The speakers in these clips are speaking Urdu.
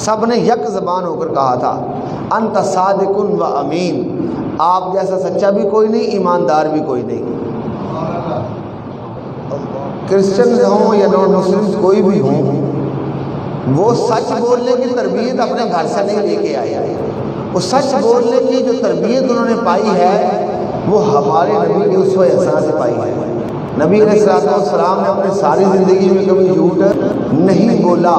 سب نے یک زبان ہو کر کہا تھا انت صادق و امین، آپ جیسا سچا بھی کوئی نہیں، ایماندار بھی کوئی نہیں۔ کرسچنز ہوں یا نان مسلم کوئی بھی ہوں، وہ سچ بولنے کی تربیت اپنے گھر سے نہیں لے کے آئے، وہ سچ بولنے کی جو تربیت انہوں نے پائی ہے وہ ہمارے نبی کی اسوہ حسنہ سے پائی ہے۔ نبی علیہ السلام نے اپنے ساری زندگی میں کبھی جھوٹ نہیں بولا،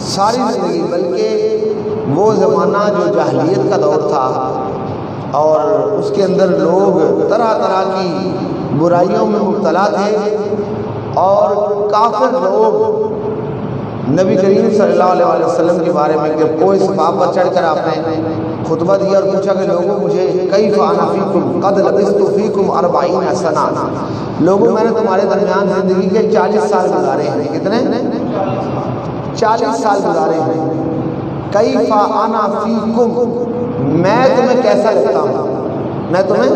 ساری زندگی، بلکہ وہ زمانہ جو جاہلیت کا دور تھا اور اس کے اندر لوگ طرح طرح کی برائیوں میں مبتلا تھے اور کافر لوگ نبی کریم صلی اللہ علیہ وسلم کے بارے میں کہ کوئی صفا پر چڑھ کر آپ نے خطبہ دیا اور پوچھا کہ لوگوں مجھے کیف انا فیکم قد لبثت فیکم 40 سنہ، لوگوں میں نے تمہارے درمیان زندگی کے 40 سال گزارے ہیں۔ کتنے؟ 40 سال گزارے ہیں۔ کیف انا فیکم، میں تمہیں کیسا لگتا ہوں، میں تمہیں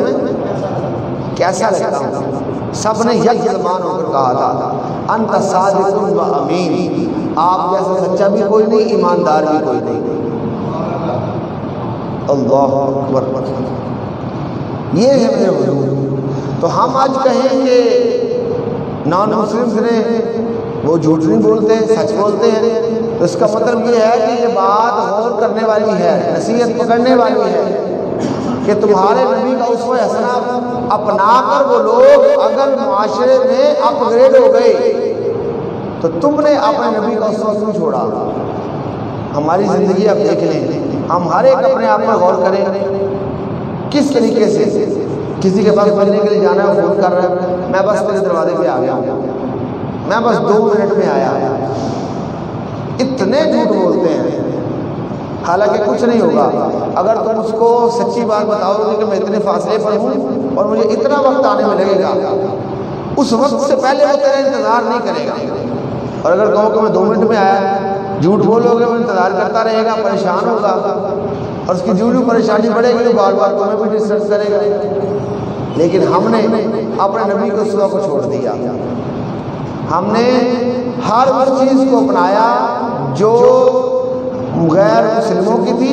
کیسا لگتا ہوں؟ سب نے یک زبان ہو کر کہا تھا انت صادق و امین، آپ جیسا سچا بھی کوئی نہیں، ایماندار بھی کوئی نہیں۔ اللہ اکبر، یہ ہے میرے حضور۔ تو ہم آج کہیں کہ نان مسلمز نے وہ جھوٹ نہیں بولتے، سچ بولتے ہیں، تو اس کا مطلب یہ ہے کہ یہ بات غور کرنے والی ہے، نصیحت پکڑنے والی ہے کہ تمہارے نبی کا اسوہ حسنہ اپنا کر وہ لوگ اگر معاشرے میں اپ گریڈ ہو گئے تو تم نے اپنے نبی کا اسوہ کیوں چھوڑا؟ ہماری زندگی آپ دیکھ لیں، ہم ہر ایک اپنے آپ میں غور کریں کس طریقے سے کسی کے پاس ملنے کے لیے جانا ہے، فون کر رہا ہے، میں بس تیرے دروازے پہ آ گیا ہوں، میں بس 2 منٹ میں آیا، اتنے جھوٹ بولتے ہیں، حالانکہ کچھ نہیں ہوگا۔ اگر تم اس کو سچی بات بتاؤ گے کہ میں اتنے فاصلے پر ہوں اور مجھے اتنا وقت آنے میں لگے گا، اس وقت سے پہلے وہ تیرا انتظار نہیں کرے گا۔ اور اگر کہو کہ میں 2 منٹ میں آیا، جھوٹ بولو گے وہ انتظار کرتا رہے گا، پریشان ہوگا، اور اس کی جو پریشانی بڑھے گی بار بار تمہیں بھی ڈسٹرب کرے گا۔ لیکن ہم نے اپنے نبی کے اسوہ کو چھوڑ دیا، ہم نے ہر اس چیز کو اپنایا جو غیر مسلموں کی تھی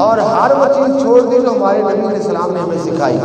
اور ہر وہ چیز چھوڑ دی جو ہمارے نبی علیہ السلام نے ہمیں سکھائی۔